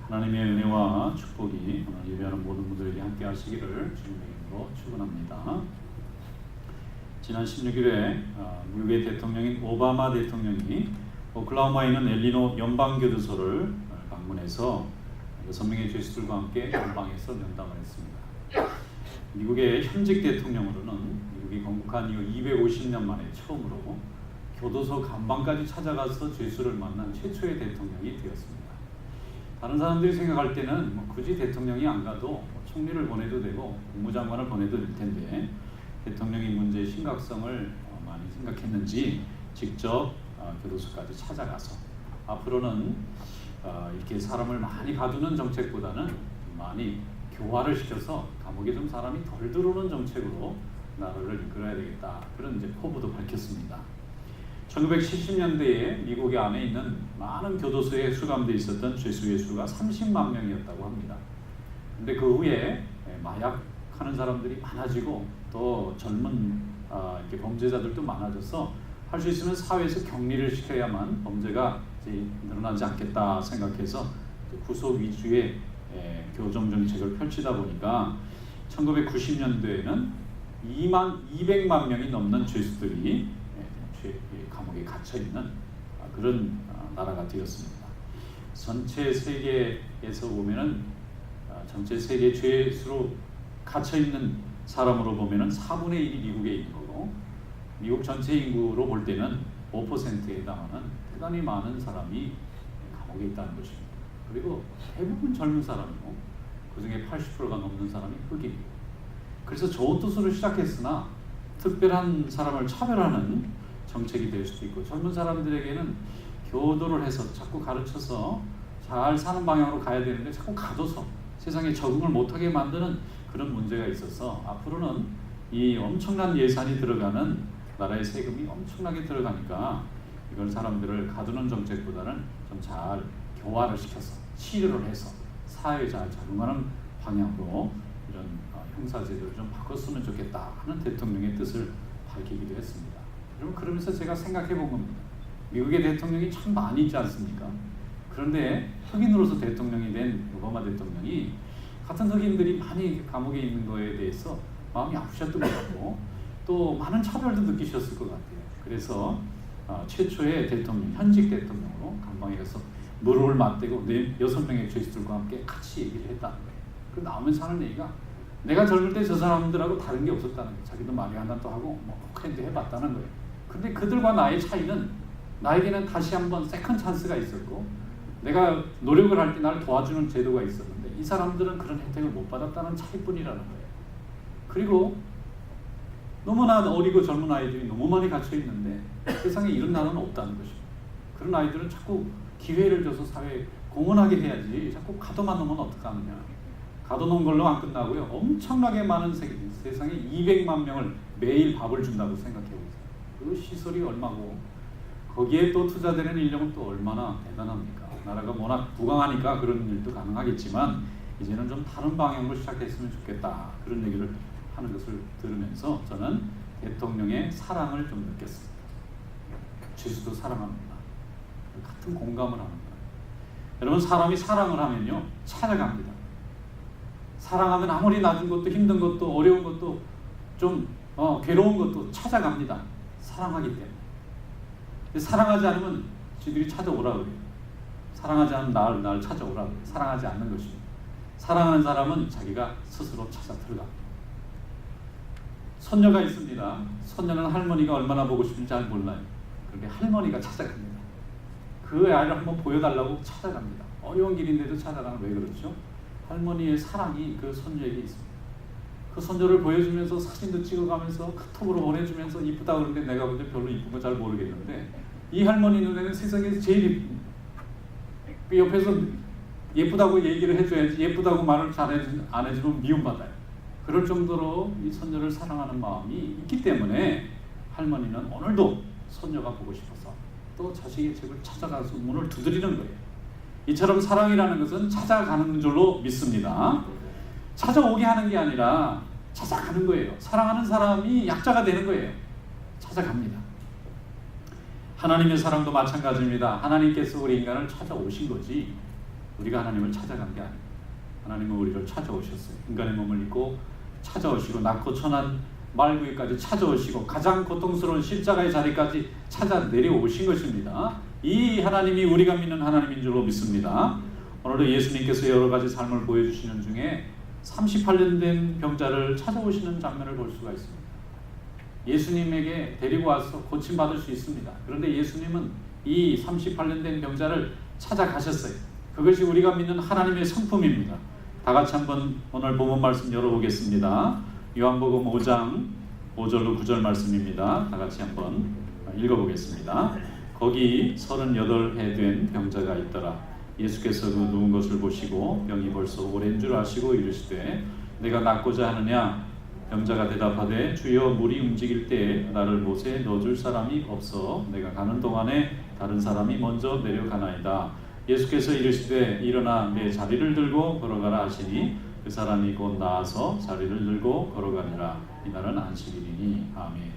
하나님의 은혜와 축복이 오늘 예배하는 모든 분들에게 함께 하시기를 주님의 이름으로 축원합니다. 지난 16일에 미국의 대통령인 오바마 대통령이 오클라호마에 있는 엘리노 연방교도소를 방문해서 6명의 죄수들과 함께 연방에서 면담을 했습니다. 미국의 현직 대통령으로는 미국이 건국한 이후 250년 만에 처음으로 교도소 감방까지 찾아가서 죄수를 만난 최초의 대통령이 되었습니다. 다른 사람들이 생각할 때는 굳이 대통령이 안 가도 총리를 보내도 되고 국무장관을 보내도 될 텐데 대통령이 문제의 심각성을 많이 생각했는지 직접 교도소까지 찾아가서 앞으로는 이렇게 사람을 많이 가두는 정책보다는 많이 교화를 시켜서 감옥에 좀 사람이 덜 들어오는 정책으로 나라를 이끌어야 되겠다, 그런 이제 포부도 밝혔습니다. 1970년대에 미국 안에 있는 많은 교도소에 수감되어 있었던 죄수의 수가 30만 명이었다고 합니다. 근데 그 후에 마약하는 사람들이 많아지고 또 젊은 이렇게 범죄자들도 많아져서 할 수 있으면 사회에서 격리를 시켜야만 범죄가 이제 늘어나지 않겠다 생각해서 구속 위주의 교정 정책을 펼치다 보니까 1990년도에는 200만 명이 넘는 죄수들이 감옥에 갇혀있는 그런 나라가 되었습니다. 전체 세계에서 보면은 전체 세계 죄수로 갇혀있는 사람으로 보면은 4분의 1이 미국에 있는 거고, 미국 전체 인구로 볼 때는 5%에 해당하는 대단히 많은 사람이 감옥에 있다는 것입니다. 그리고 대부분 젊은 사람이고 그 중에 80%가 넘는 사람이 흑인이고, 그래서 좋은 뜻으로 시작했으나 특별한 사람을 차별하는 정책이 될 수도 있고, 젊은 사람들에게는 교도를 해서 자꾸 가르쳐서 잘 사는 방향으로 가야 되는데 자꾸 가둬서 세상에 적응을 못하게 만드는 그런 문제가 있어서 앞으로는 이 엄청난 예산이 들어가는, 나라의 세금이 엄청나게 들어가니까 이걸 사람들을 가두는 정책보다는 좀 잘 교화를 시켜서 치료를 해서 사회에 잘 적응하는 방향으로 이런 형사제도를 좀 바꿨으면 좋겠다 하는 대통령의 뜻을 밝히기도 했습니다. 여러분, 그러면서 제가 생각해 본 겁니다. 미국의 대통령이 참 많이 있지 않습니까? 그런데 흑인으로서 대통령이 된 오바마 대통령이 같은 흑인들이 많이 감옥에 있는 거에 대해서 마음이 아프셨던 것 같고 또 많은 차별도 느끼셨을 것 같아요. 그래서 최초의 대통령, 현직 대통령으로 감방에 가서 무릎을 맞대고 6명의 죄수들과 함께 같이 얘기를 했다는 거예요. 그 나오면서 하는 얘기가 내가 젊을 때 저 사람들하고 다른 게 없었다는 거예요. 자기도 말이 한잔도 하고 폭행도 해봤다는 거예요. 근데 그들과 나의 차이는 나에게는 다시 한번 세컨 찬스가 있었고 내가 노력을 할 때 나를 도와주는 제도가 있었는데 이 사람들은 그런 혜택을 못 받았다는 차이뿐이라는 거예요. 그리고 너무나 어리고 젊은 아이들이 너무 많이 갇혀 있는데 세상에 이런 나라는 없다는 것입니다. 그런 아이들은 자꾸 기회를 줘서 사회에 공헌하게 해야지 자꾸 가둬만 놓으면 어떡하느냐. 가둬놓은 걸로 안 끝나고요. 엄청나게 많은 세상에 200만 명을 매일 밥을 준다고 생각해보세요. 그 시설이 얼마고 거기에 또 투자되는 인력은 또 얼마나 대단합니까? 나라가 워낙 부강하니까 그런 일도 가능하겠지만 이제는 좀 다른 방향으로 시작했으면 좋겠다, 그런 얘기를 하는 것을 들으면서 저는 대통령의 사랑을 좀 느꼈습니다. 죄수도 사랑합니다. 같은 공감을 하는 거예요. 여러분, 사람이 사랑을 하면요 찾아갑니다. 사랑하면 아무리 낮은 것도 힘든 것도 어려운 것도 좀 괴로운 것도 찾아갑니다. 사랑하기 때문에. 사랑하지 않으면 지들이 찾아오라 그래요. 사랑하지 않으면 날 찾아오라 그래요. 사랑하지 않는 것입니다. 사랑하는 사람은 자기가 스스로 찾아 들어갑니다. 손녀가 있습니다. 손녀는 할머니가 얼마나 보고 싶은지 잘 몰라요. 그런데 할머니가 찾아갑니다. 그 아이를 한번 보여달라고 찾아갑니다. 어려운 길인데도 찾아가는, 왜 그렇죠? 할머니의 사랑이 그 손녀에게 있습니다. 그 손녀를 보여주면서 사진도 찍어가면서 카톡으로 보내주면서 이쁘다 그러는데 내가 근데 별로 이쁜 거 잘 모르겠는데 이 할머니 눈에는 세상에서 제일 이쁩니다. 그 옆에서 예쁘다고 얘기를 해줘야지 예쁘다고 말을 안 해주면 미움받아요. 그럴 정도로 이 손녀를 사랑하는 마음이 있기 때문에 할머니는 오늘도 손녀가 보고 싶어서 또 자식의 집을 찾아가서 문을 두드리는 거예요. 이처럼 사랑이라는 것은 찾아가는 줄로 믿습니다. 찾아오게 하는 게 아니라 찾아가는 거예요. 사랑하는 사람이 약자가 되는 거예요. 찾아갑니다. 하나님의 사랑도 마찬가지입니다. 하나님께서 우리 인간을 찾아오신 거지 우리가 하나님을 찾아간 게 아닙니다. 하나님은 우리를 찾아오셨어요. 인간의 몸을 입고 찾아오시고 낮고 천한 말구이까지 찾아오시고 가장 고통스러운 십자가의 자리까지 찾아 내려오신 것입니다. 이 하나님이 우리가 믿는 하나님인 줄로 믿습니다. 오늘도 예수님께서 여러 가지 삶을 보여주시는 중에 38년 된 병자를 찾아오시는 장면을 볼 수가 있습니다. 예수님에게 데리고 와서 고침받을 수 있습니다. 그런데 예수님은 이 38년 된 병자를 찾아가셨어요. 그것이 우리가 믿는 하나님의 성품입니다. 다 같이 한번 오늘 본문 말씀 열어보겠습니다. 요한복음 5장 5절로 9절 말씀입니다. 다 같이 한번 읽어보겠습니다. 거기 38해 된 병자가 있더라. 예수께서 그 누운 것을 보시고 병이 벌써 오랜 줄 아시고 이르시되 내가 낫고자 하느냐? 병자가 대답하되 주여 물이 움직일 때에 나를 못에 넣어줄 사람이 없어 내가 가는 동안에 다른 사람이 먼저 내려가나이다. 예수께서 이르시되 일어나 내 자리를 들고 걸어가라 하시니 그 사람이 곧 나아서 자리를 들고 걸어가니라. 이날은 안식일이니. 아멘.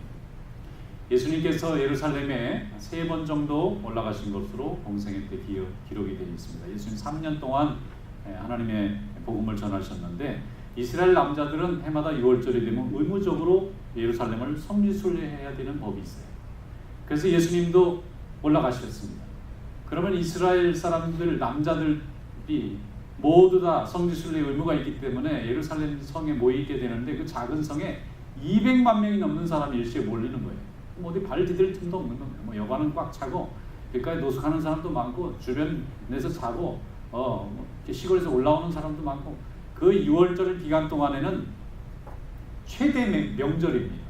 예수님께서 예루살렘에 3번 정도 올라가신 것으로 공생애 때 기록이 되어 있습니다. 예수님 3년 동안 하나님의 복음을 전하셨는데 이스라엘 남자들은 해마다 6월절이 되면 의무적으로 예루살렘을 성지순례해야 되는 법이 있어요. 그래서 예수님도 올라가셨습니다. 그러면 이스라엘 사람들 남자들이 모두 다 성지순례 의무가 있기 때문에 예루살렘 성에 모이게 되는데 그 작은 성에 200만 명이 넘는 사람이 일시에 몰리는 거예요. 어디 발 디딜 틈도 없는 거예요. 여관은 꽉 차고 길가에 노숙하는 사람도 많고 주변에서 자고 시골에서 올라오는 사람도 많고 그 6월절 기간 동안에는 최대 명절입니다.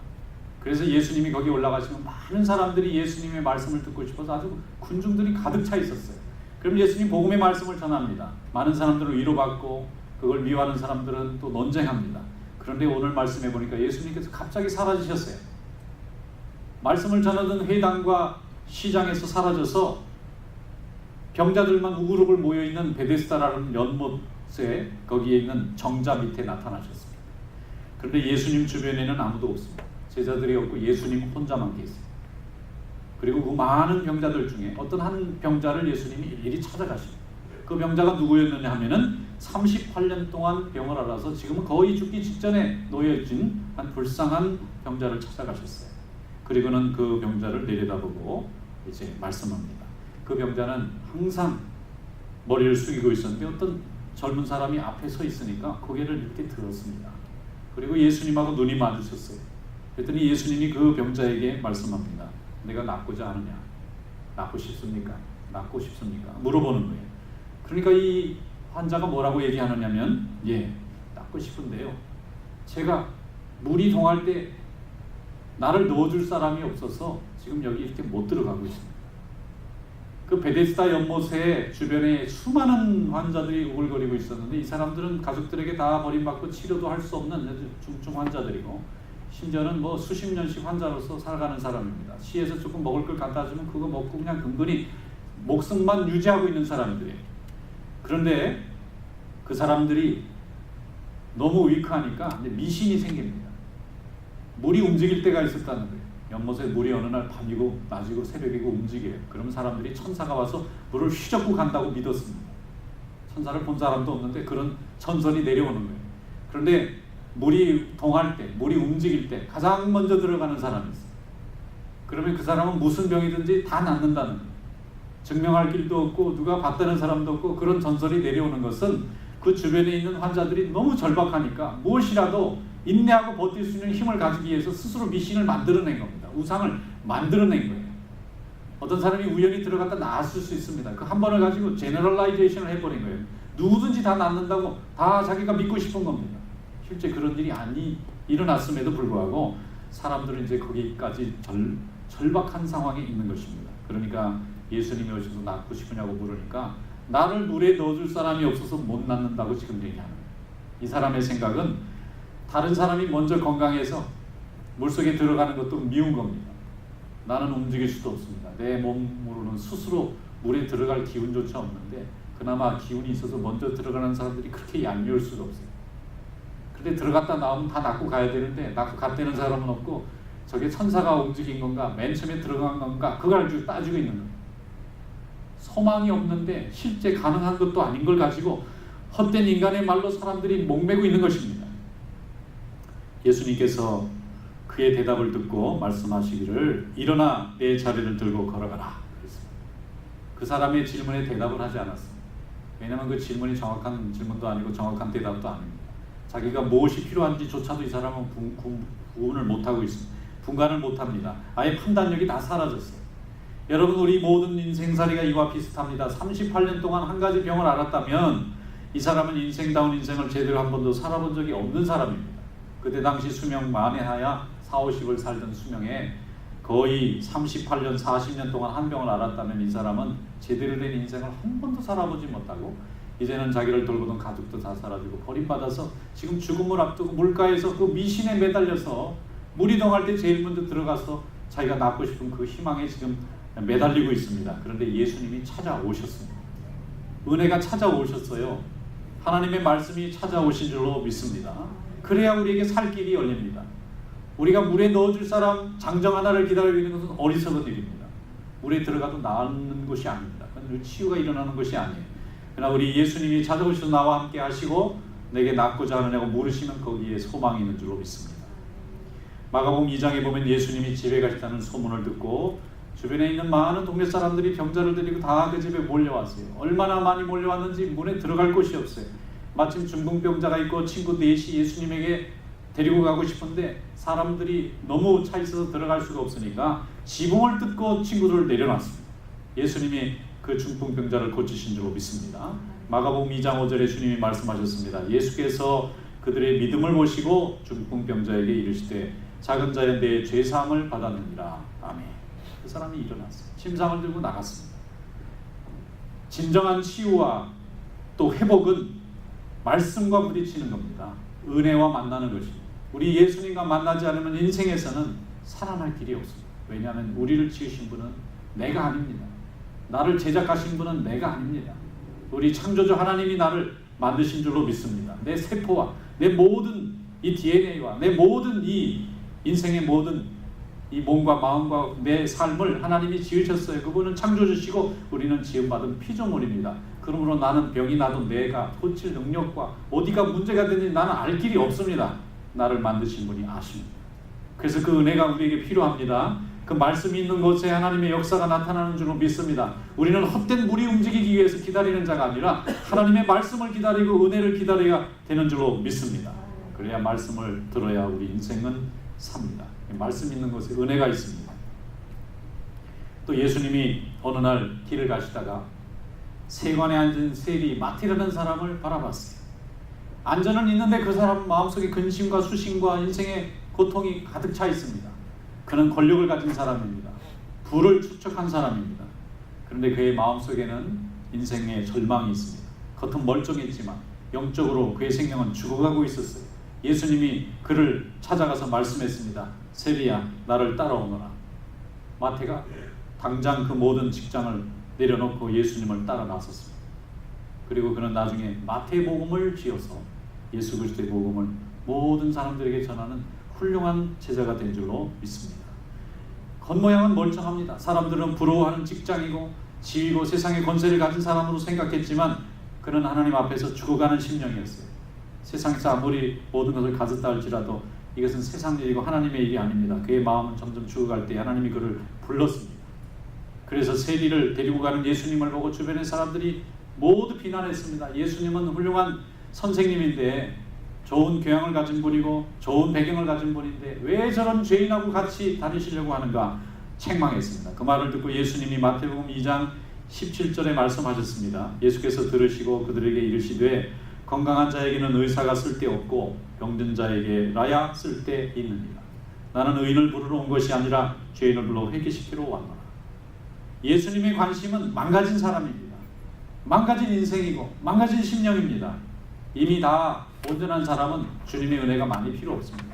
그래서 예수님이 거기 올라가시면 많은 사람들이 예수님의 말씀을 듣고 싶어서 아주 군중들이 가득 차 있었어요. 그럼 예수님 복음의 말씀을 전합니다. 많은 사람들은 위로받고 그걸 미워하는 사람들은 또 논쟁합니다. 그런데 오늘 말씀해 보니까 예수님께서 갑자기 사라지셨어요. 말씀을 전하던 회당과 시장에서 사라져서 병자들만 우글우글 모여있는 베데스다라는 연못에 거기에 있는 정자 밑에 나타나셨습니다. 그런데 예수님 주변에는 아무도 없습니다. 제자들이 없고 예수님 혼자만 계세요. 그리고 그 많은 병자들 중에 어떤 한 병자를 예수님이 일일이 찾아가십니다. 그 병자가 누구였느냐 하면은 38년 동안 병을 앓아서 지금은 거의 죽기 직전에 놓여진 한 불쌍한 병자를 찾아가셨어요. 그리고는 그 병자를 내려다보고 이제 말씀합니다. 그 병자는 항상 머리를 숙이고 있었는데 어떤 젊은 사람이 앞에 서 있으니까 고개를 이렇게 들었습니다. 그리고 예수님하고 눈이 마주쳤어요. 그랬더니 예수님이 그 병자에게 말씀합니다. 내가 낫고자 하느냐? 낫고 싶습니까? 낫고 싶습니까? 물어보는 거예요. 그러니까 이 환자가 뭐라고 얘기하느냐면 예, 낫고 싶은데요. 제가 물이 동할 때 나를 넣어줄 사람이 없어서 지금 여기 이렇게 못 들어가고 있습니다. 그 베데스다 연못에 주변에 수많은 환자들이 우글거리고 있었는데 이 사람들은 가족들에게 다 버림받고 치료도 할 수 없는 중증 환자들이고 심지어는 뭐 수십 년씩 환자로서 살아가는 사람입니다. 시에서 조금 먹을 걸 갖다 주면 그거 먹고 그냥 근근히 목숨만 유지하고 있는 사람들이에요. 그런데 그 사람들이 너무 위크하니까 미신이 생깁니다. 물이 움직일 때가 있었다는 거예요. 연못에 물이 어느 날 밤이고 낮이고 새벽이고 움직여요. 그러면 사람들이 천사가 와서 물을 휘젓고 간다고 믿었습니다. 천사를 본 사람도 없는데 그런 전설이 내려오는 거예요. 그런데 물이 동할 때, 물이 움직일 때 가장 먼저 들어가는 사람이 있어요. 그러면 그 사람은 무슨 병이든지 다 낫는다는 거예요. 증명할 길도 없고 누가 봤다는 사람도 없고 그런 전설이 내려오는 것은 그 주변에 있는 환자들이 너무 절박하니까 무엇이라도 인내하고 버틸 수 있는 힘을 가지기 위해서 스스로 미신을 만들어낸 겁니다. 우상을 만들어낸 거예요. 어떤 사람이 우연히 들어갔다 나았을 수 있습니다. 그 한 번을 가지고 제너럴라이제이션을 해버린 거예요. 누구든지 다 낫는다고 다 자기가 믿고 싶은 겁니다. 실제 그런 일이 일어났음에도 불구하고 사람들은 이제 거기까지 절박한 상황에 있는 것입니다. 그러니까 예수님이 오셔서 낫고 싶으냐고 물으니까 나를 물에 넣어줄 사람이 없어서 못 낫는다고 지금 얘기하는 거예요. 이 사람의 생각은 다른 사람이 먼저 건강해서 물속에 들어가는 것도 미운 겁니다. 나는 움직일 수도 없습니다. 내 몸으로는 스스로 물에 들어갈 기운조차 없는데 그나마 기운이 있어서 먼저 들어가는 사람들이 그렇게 얄미울 수가 없어요. 그런데 들어갔다 나오면 다 낫고 가야 되는데 낫고 갔다는 사람은 없고 저게 천사가 움직인 건가 맨 처음에 들어간 건가 그걸 따지고 있는 거예요. 소망이 없는데 실제 가능한 것도 아닌 걸 가지고 헛된 인간의 말로 사람들이 목매고 있는 것입니다. 예수님께서 그의 대답을 듣고 말씀하시기를 일어나 내 자리를 들고 걸어가라. 그 사람의 질문에 대답을 하지 않았습니다. 왜냐하면 그 질문이 정확한 질문도 아니고 정확한 대답도 아닙니다. 자기가 무엇이 필요한지조차도 이 사람은 구분을 못하고 있습니다. 분간을 못합니다. 아예 판단력이 다 사라졌어요. 여러분, 우리 모든 인생살이가 이와 비슷합니다. 38년 동안 한 가지 병을 앓았다면 이 사람은 인생다운 인생을 제대로 한 번도 살아본 적이 없는 사람입니다. 그때 당시 수명 만에하야 40, 50을 살던 수명에 거의 38년, 40년 동안 한 병을 앓았다면 이 사람은 제대로 된 인생을 한 번도 살아보지 못하고 이제는 자기를 돌보던 가족도 다 사라지고 버림받아서 지금 죽음을 앞두고 물가에서 그 미신에 매달려서 무리동할 때 제일 먼저 들어가서 자기가 낳고 싶은 그 희망에 지금 매달리고 있습니다. 그런데 예수님이 찾아오셨습니다. 은혜가 찾아오셨어요. 하나님의 말씀이 찾아오신 줄로 믿습니다. 그래야 우리에게 살 길이 열립니다. 우리가 물에 넣어줄 사람 장정 하나를 기다리고 있는 것은 어리석은 일입니다. 물에 들어가도 나는 것이 아닙니다. 그건 치유가 일어나는 것이 아니에요. 그러나 우리 예수님이 찾아오셔서 나와 함께 하시고 내게 낫고자 하느냐고 물으시면 거기에 소망이 있는 줄로 믿습니다. 마가복음 2장에 보면 예수님이 집에 가시다는 소문을 듣고 주변에 있는 많은 동네 사람들이 병자를 데리고 다 그 집에 몰려왔어요. 얼마나 많이 몰려왔는지 문에 들어갈 곳이 없어요. 마침 중풍병자가 있고 친구 넷이 예수님에게 데리고 가고 싶은데 사람들이 너무 차 있어서 들어갈 수가 없으니까 지붕을 뜯고 친구들을 내려놨습니다. 예수님이 그 중풍병자를 고치신 줄로 믿습니다. 마가복음 2장 5절에 주님이 말씀하셨습니다. 예수께서 그들의 믿음을 보시고 중풍병자에게 이르시되 작은 자여 내 죄사함을 받았느니라. 아멘. 그 사람이 일어났어요. 침상을 들고 나갔습니다. 진정한 치유와 또 회복은 말씀과 부딪히는 겁니다. 은혜와 만나는 것입니다. 우리 예수님과 만나지 않으면 인생에서는 살아날 길이 없습니다. 왜냐하면 우리를 지으신 분은 내가 아닙니다. 나를 제작하신 분은 내가 아닙니다. 우리 창조주 하나님이 나를 만드신 줄로 믿습니다. 내 세포와 내 모든 이 DNA와 내 모든 이 인생의 모든 이 몸과 마음과 내 삶을 하나님이 지으셨어요. 그분은 창조주시고 우리는 지음받은 피조물입니다. 그러므로 나는 병이 나도 내가 고칠 능력과 어디가 문제가 되는지 나는 알 길이 없습니다. 나를 만드신 분이 아십니다. 그래서 그 은혜가 우리에게 필요합니다. 그 말씀이 있는 곳에 하나님의 역사가 나타나는 줄로 믿습니다. 우리는 헛된 물이 움직이기 위해서 기다리는 자가 아니라 하나님의 말씀을 기다리고 은혜를 기다려야 되는 줄로 믿습니다. 그래야 말씀을 들어야 우리 인생은 삽니다. 말씀 있는 곳에 은혜가 있습니다. 또 예수님이 어느 날 길을 가시다가 세관에 앉은 세리 마티라는 사람을 바라봤어요. 안전은 있는데 그 사람 마음속에 근심과 수심과 인생의 고통이 가득 차 있습니다. 그는 권력을 가진 사람입니다. 부를 축적한 사람입니다. 그런데 그의 마음속에는 인생의 절망이 있습니다. 겉은 멀쩡했지만 영적으로 그의 생명은 죽어가고 있었어요. 예수님이 그를 찾아가서 말씀했습니다. 세리야, 나를 따라오너라. 마태가 당장 그 모든 직장을 내려놓고 예수님을 따라 나섰습니다. 그리고 그는 나중에 마태복음을 지어서 예수 그리스도의 복음을 모든 사람들에게 전하는 훌륭한 제자가 된 줄로 믿습니다. 겉모양은 멀쩡합니다. 사람들은 부러워하는 직장이고 지위고 세상의 권세를 가진 사람으로 생각했지만 그는 하나님 앞에서 죽어가는 심령이었어요. 세상에서 아무리 모든 것을 가졌다 할지라도 이것은 세상 일이고 하나님의 일이 아닙니다. 그의 마음은 점점 죽어갈 때 하나님이 그를 불렀습니다. 그래서 세리를 데리고 가는 예수님을 보고 주변의 사람들이 모두 비난했습니다. 예수님은 훌륭한 선생님인데 좋은 교양을 가진 분이고 좋은 배경을 가진 분인데 왜 저런 죄인하고 같이 다니시려고 하는가 책망했습니다. 그 말을 듣고 예수님이 마태복음 2장 17절에 말씀하셨습니다. 예수께서 들으시고 그들에게 이르시되 건강한 자에게는 의사가 쓸데없고 병든 자에게라야 쓸데있느니라. 나는 의인을 부르러 온 것이 아니라 죄인을 불러 회개시키러 왔노라. 예수님의 관심은 망가진 사람입니다. 망가진 인생이고 망가진 심령입니다. 이미 다 온전한 사람은 주님의 은혜가 많이 필요 없습니다.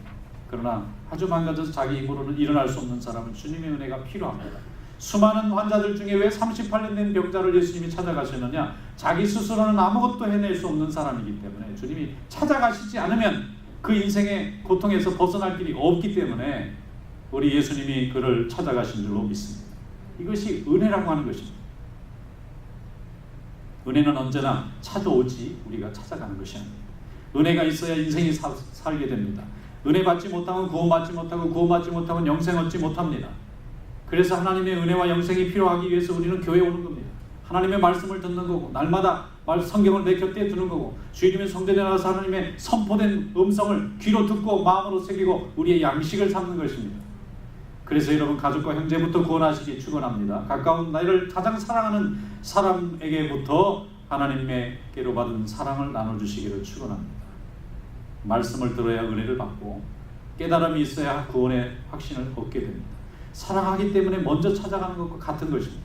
그러나 아주 망가져서 자기 힘으로는 일어날 수 없는 사람은 주님의 은혜가 필요합니다. 수많은 환자들 중에 왜 38년 된 병자를 예수님이 찾아가시느냐? 자기 스스로는 아무것도 해낼 수 없는 사람이기 때문에 주님이 찾아가시지 않으면 그 인생의 고통에서 벗어날 길이 없기 때문에 우리 예수님이 그를 찾아가신 줄로 믿습니다. 이것이 은혜라고 하는 것입니다. 은혜는 언제나 찾아오지 우리가 찾아가는 것이 아닙니다. 은혜가 있어야 인생이 살게 됩니다. 은혜 받지 못하면 구원받지 못하고 구원받지 못하면 영생 얻지 못합니다. 그래서 하나님의 은혜와 영생이 필요하기 위해서 우리는 교회에 오는 겁니다. 하나님의 말씀을 듣는 거고 날마다 성경을 내 곁에 두는 거고 주님의 성전에 나가서 하나님의 선포된 음성을 귀로 듣고 마음으로 새기고 우리의 양식을 삼는 것입니다. 그래서 여러분 가족과 형제부터 구원하시기 축원합니다. 가까운 나를 가장 사랑하는 사람에게부터 하나님께로 받은 사랑을 나눠주시기를 축원합니다. 말씀을 들어야 은혜를 받고 깨달음이 있어야 구원의 확신을 얻게 됩니다. 사랑하기 때문에 먼저 찾아가는 것과 같은 것입니다.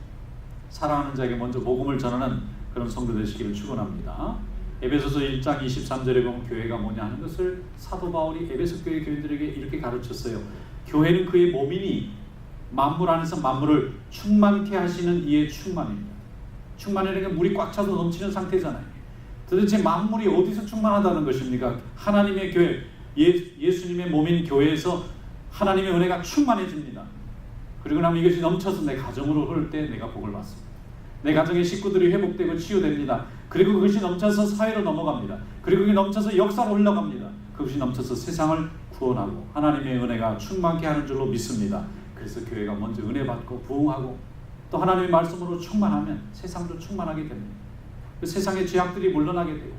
사랑하는 자에게 먼저 복음을 전하는 그런 성도 되시기를 축원합니다. 에베소서 1장 23절에 보면 교회가 뭐냐 하는 것을 사도 바울이 에베소 교회 교인들에게 이렇게 가르쳤어요. 교회는 그의 몸이니 만물 안에서 만물을 충만케 하시는 이의 충만입니다. 충만이라는 게 물이 꽉 차서 넘치는 상태잖아요. 도대체 만물이 어디서 충만하다는 것입니까? 하나님의 교회, 예수님의 몸인 교회에서 하나님의 은혜가 충만해집니다. 그리고 나면 이것이 넘쳐서 내 가정으로 흐를 때 내가 복을 받습니다. 내 가정의 식구들이 회복되고 치유됩니다. 그리고 그것이 넘쳐서 사회로 넘어갑니다. 그리고 그게 넘쳐서 역사로 흘러갑니다. 그것이 넘쳐서 세상을 구원하고 하나님의 은혜가 충만케 하는 줄로 믿습니다. 그래서 교회가 먼저 은혜 받고 부흥하고 또 하나님의 말씀으로 충만하면 세상도 충만하게 됩니다. 그 세상의 죄악들이 물러나게 되고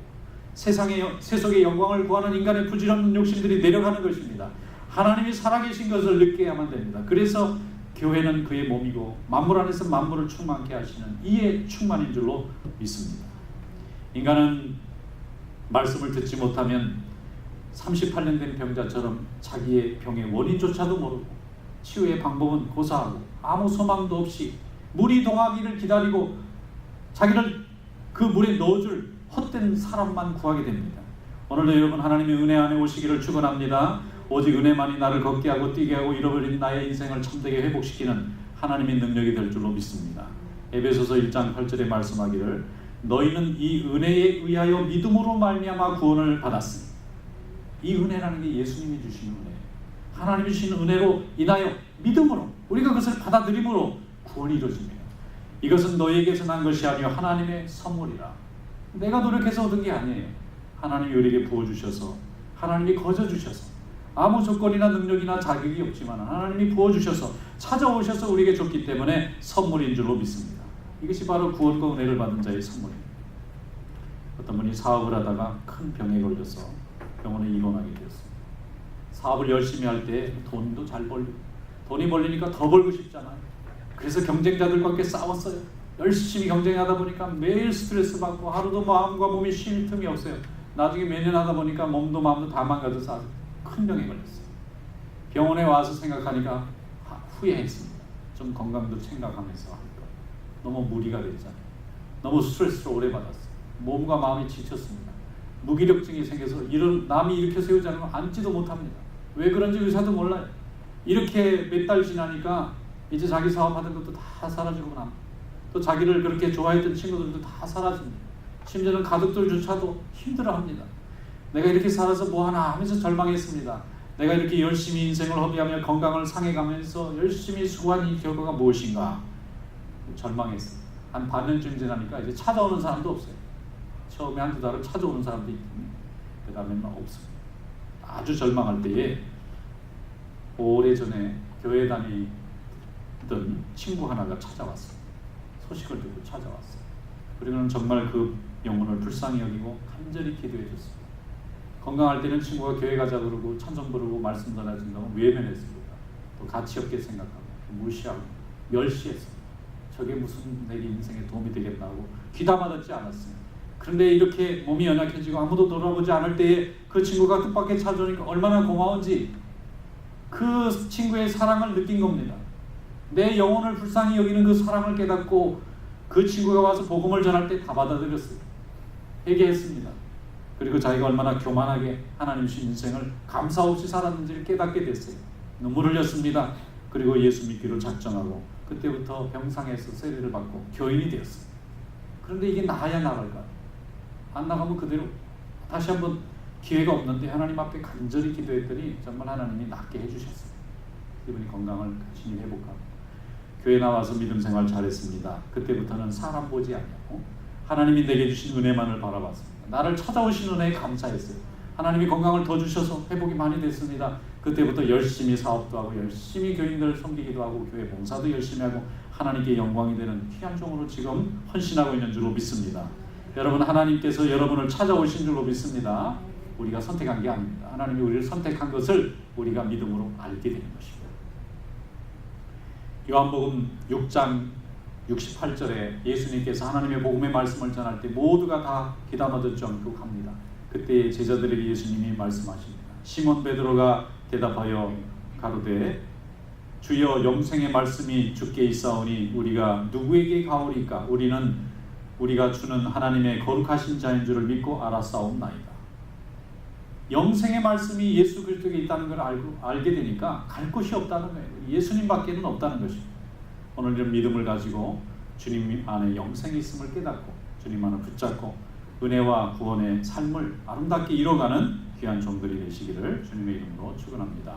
세속의 영광을 구하는 인간의 부질없는 욕심들이 내려가는 것입니다. 하나님이 살아계신 것을 느껴야만 됩니다. 그래서 교회는 그의 몸이고 만물 안에서 만물을 충만케 하시는 이의 충만인 줄로 믿습니다. 인간은 말씀을 듣지 못하면 38년 된 병자처럼 자기의 병의 원인조차도 모르고 치유의 방법은 고사하고 아무 소망도 없이 물이 동하기를 기다리고 자기를 그 물에 넣어줄 헛된 사람만 구하게 됩니다. 오늘도 여러분 하나님의 은혜 안에 오시기를 축원합니다. 오직 은혜만이 나를 걷게 하고 뛰게 하고 잃어버린 나의 인생을 참되게 회복시키는 하나님의 능력이 될 줄로 믿습니다. 에베소서 1장 8절에 말씀하기를 너희는 이 은혜에 의하여 믿음으로 말미암아 구원을 받았으니 이 은혜라는 게 예수님이 주시는 은혜, 하나님이 주시는 은혜로 인하여 믿음으로 우리가 그것을 받아들임으로 구원이 이루어집니다. 이것은 너희에게서 난 것이 아니요 하나님의 선물이라. 내가 노력해서 얻은 게 아니에요. 하나님이 우리에게 부어주셔서 하나님이 거저주셔서 아무 조건이나 능력이나 자격이 없지만 하나님이 부어주셔서 찾아오셔서 우리에게 줬기 때문에 선물인 줄로 믿습니다. 이것이 바로 구원과 은혜를 받은 자의 선물입니다. 어떤 분이 사업을 하다가 큰 병에 걸려서 병원에 입원하게 되었습니다. 사업을 열심히 할 때 돈도 잘 벌리고 돈이 벌리니까 더 벌고 싶잖아요. 그래서 경쟁자들과 함께 싸웠어요. 열심히 경쟁하다 보니까 매일 스트레스 받고 하루도 마음과 몸이 쉴 틈이 없어요. 나중에 몇 년 하다 보니까 몸도 마음도 다 망가져서 큰 병에 걸렸어요. 병원에 와서 생각하니까 후회했습니다. 좀 건강도 생각하면서 할 거. 너무 무리가 됐잖아요. 너무 스트레스를 오래 받았어요. 몸과 마음이 지쳤습니다. 무기력증이 생겨서 남이 일으켜 세우지 않으면 앉지도 못합니다. 왜 그런지 의사도 몰라요. 이렇게 몇 달 지나니까 이제 자기 사업하던 것도 다 사라지고 납니다. 또 자기를 그렇게 좋아했던 친구들도 다 사라집니다. 심지어는 가족들조차도 힘들어합니다. 내가 이렇게 살아서 뭐하나 하면서 절망했습니다. 내가 이렇게 열심히 인생을 허비하며 건강을 상해가면서 열심히 수고한 이 결과가 무엇인가 절망했습니다. 한 반년쯤 지나니까 이제 찾아오는 사람도 없어요. 처음에 한두 달을 찾아오는 사람도 있더니 그 다음에는 없습니다. 아주 절망할 때에 오래전에 교회 다니던 친구 하나가 찾아왔어요. 소식을 듣고 찾아왔어요. 그리고는 정말 그 영혼을 불쌍히 여기고 간절히 기도해 줬습니다. 건강할 때는 친구가 교회 가자 그러고 찬송 부르고 말씀 전해준다고 외면했습니다. 또 가치 없게 생각하고 무시하고 멸시했습니다. 저게 무슨 내 인생에 도움이 되겠나 하고 귀담아듣지 않았어요. 그런데 이렇게 몸이 연약해지고 아무도 돌아보지 않을 때에 그 친구가 뜻밖의 찾아오니까 얼마나 고마운지 그 친구의 사랑을 느낀 겁니다. 내 영혼을 불쌍히 여기는 그 사랑을 깨닫고 그 친구가 와서 복음을 전할 때 다 받아들였어요. 회개했습니다. 그리고 자기가 얼마나 교만하게 하나님 주신 인생을 감사 없이 살았는지를 깨닫게 됐어요. 눈물 흘렸습니다. 그리고 예수 믿기로 작정하고 그때부터 병상에서 세례를 받고 교인이 되었어요. 그런데 이게 나아야 나갈까요? 안 나가면 그대로 다시 한번 기회가 없는데 하나님 앞에 간절히 기도했더니 정말 하나님이 낫게 해주셨어요. 이분이 건강을 간신히 회복하고 교회 나와서 믿음 생활 잘했습니다. 그때부터는 사람 보지 않고 하나님이 내게 주신 은혜만을 바라봤습니다. 나를 찾아오신 은혜에 감사했어요. 하나님이 건강을 더 주셔서 회복이 많이 됐습니다. 그때부터 열심히 사업도 하고 열심히 교인들 섬기기도 하고 교회 봉사도 열심히 하고 하나님께 영광이 되는 귀한 종으로 지금 헌신하고 있는 줄로 믿습니다. 여러분, 하나님께서 여러분을 찾아오신 줄로 믿습니다. 우리가 선택한 게 아닙니다. 하나님이 우리를 선택한 것을 우리가 믿음으로 알게 되는 것입니다. 요한복음 6장 68절에 예수님께서 하나님의 복음의 말씀을 전할 때 모두가 다 귀담아 듣지 않고 합니다. 그때 제자들에게 예수님이 말씀하십니다. 시몬 베드로가 대답하여 가로되 주여 영생의 말씀이 주께 있사오니 우리가 누구에게 가오리까? 우리는 우리가 주는 하나님의 거룩하신 자인 줄을 믿고 알았사옵나이다. 영생의 말씀이 예수 그리스도에 있다는 걸 알게 되니까 갈 곳이 없다는 거예요. 예수님밖에는 없다는 것입니다. 오늘 이런 믿음을 가지고 주님 안에 영생이 있음을 깨닫고 주님 안을 붙잡고 은혜와 구원의 삶을 아름답게 이뤄가는 귀한 종들이 되시기를 주님의 이름으로 축원합니다.